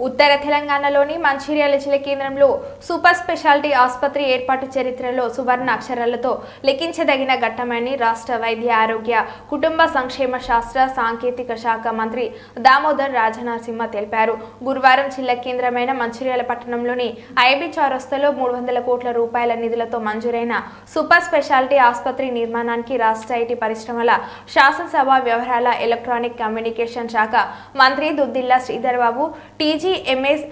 ఉత్తర తెలంగాణలోని మంచిర్యాల జిల్లా కేంద్రంలో సూపర్ స్పెషాలిటీ ఆసుపత్రి ఏర్పాటు చరిత్రలో సువర్ణ అక్షరాలతో లిఖించదగిన ఘట్టమని రాష్ట్ర వైద్య ఆరోగ్య కుటుంబ సంక్షేమ శాస్త్ర సాంకేతిక శాఖ మంత్రి దామోదర్ రాజనరసింహ తెలిపారు. గురువారం జిల్లా కేంద్రమైన మంచిర్యాల పట్టణంలోని ఐబీ చౌరస్తాలో 300 కోట్ల రూపాయల నిధులతో మంజూరైన సూపర్ స్పెషాలిటీ ఆసుపత్రి నిర్మాణానికి రాష్ట్ర ఐటీ పరిశ్రమల శాసనసభ వ్యవహారాల ఎలక్ట్రానిక్ కమ్యూనికేషన్ శాఖ మంత్రి Duddilla Sridhar Babu, TGMS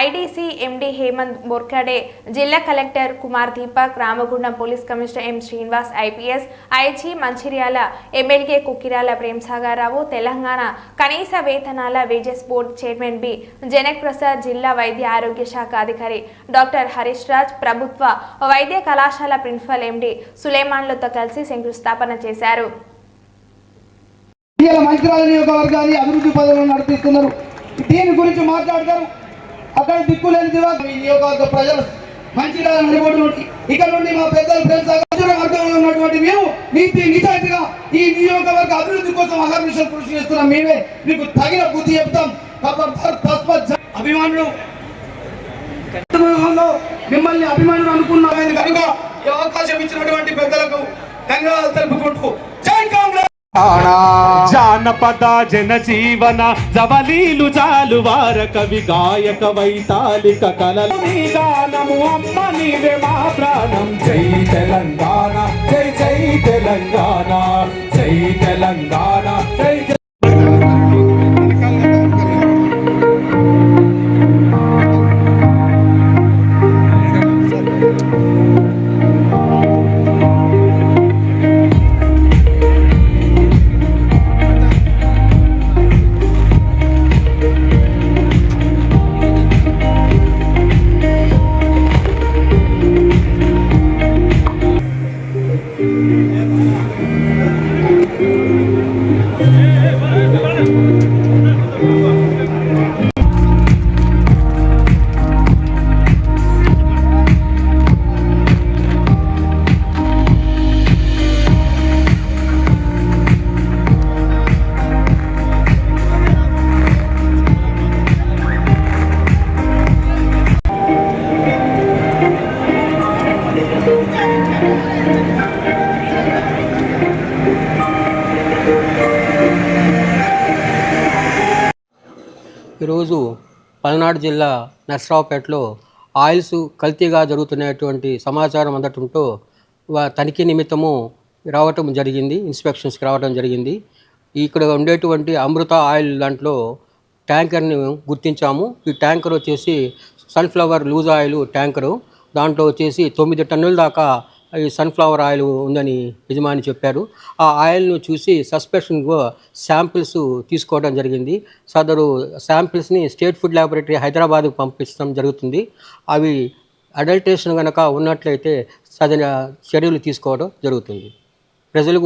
IDC MD Hemant Borkade, జిల్లా collector Kumar Deepak, Ramagundam police commissioner M Srinivas, IPS IG Mancherial MLA Kokkirala Premsagar Rao, Telangana కనీస వేతనాల wages board chairman B Janak Prasad, జిల్లా వైద్య ఆరోగ్య శాఖ అధికారి డాక్టర్ హరీష్ రాజ్, ప్రభుత్వ వైద్య కళాశాల ప్రిన్సిపల్ ఎండీ సులేమాన్లతో కలిసి శంకుస్థాపన చేశారు. మంచిర్యాల నియోజకవర్గాన్ని అభివృద్ధి పదంలో నడిపిస్తున్నారు. దీని గురించి మాట్లాడతారు. అక్కడ దిక్కులేని నియోజకవర్గ ప్రజలు మంచిర్యాల నడిబొడ్డు నుండి ఇక్కడ నుండి మా పెద్దలు వర్గంలో ఉన్నటువంటి మేము నీతి నిజాయితీగా ఈ నియోజకవర్గ అభివృద్ధి కోసం అహర్నిశలు కృషి చేస్తున్నాం. మేమే మీకు తగిన బుద్ధి చెప్తాం. అభిమానులు మిమ్మల్ని అభిమానులు అనుకున్నామని కనుక ఈ అవకాశం ఇచ్చినటువంటి పెద్దలకు ధన్యవాదాలు తెలుపుకుంటూ జై కాంగ్రెస్. జానపద జనజీవన జవలీలు చాలు వార కవి గాయక వైతాళిక కలలు గానము అమ్మ నీవే మా ప్రాణం. జై తెలంగాణ, జై జై తెలంగాణ, జై తెలంగాణ, జై జై. ఈరోజు పల్నాడు జిల్లా నర్సరావుపేటలో ఆయిల్స్ కల్తీగా జరుగుతున్నటువంటి సమాచారం అందటంతో తనిఖీ నిమిత్తము రావటం జరిగింది. ఇన్స్పెక్షన్స్కి రావడం జరిగింది. ఇక్కడ ఉండేటువంటి అమృత ఆయిల్ దాంట్లో ట్యాంకర్ని గుర్తించాము. ఈ ట్యాంకర్ వచ్చేసి సన్ఫ్లవర్ లూజ్ ఆయిల్ ట్యాంకరు. దాంట్లో వచ్చేసి 9 టన్నుల దాకా ఈ సన్ఫ్లవర్ ఆయిల్ ఉందని యజమాని చెప్పారు. ఆ ఆయిల్ను చూసి సస్పెషన్గా శాంపిల్స్ తీసుకోవడం జరిగింది. సదరు శాంపిల్స్ని స్టేట్ ఫుడ్ ల్యాబొరేటరీ హైదరాబాద్కు పంపించడం జరుగుతుంది. అవి అడల్టరేషన్ కనుక ఉన్నట్లయితే సదన చర్యలు తీసుకోవడం జరుగుతుంది. ప్రజలు కూడా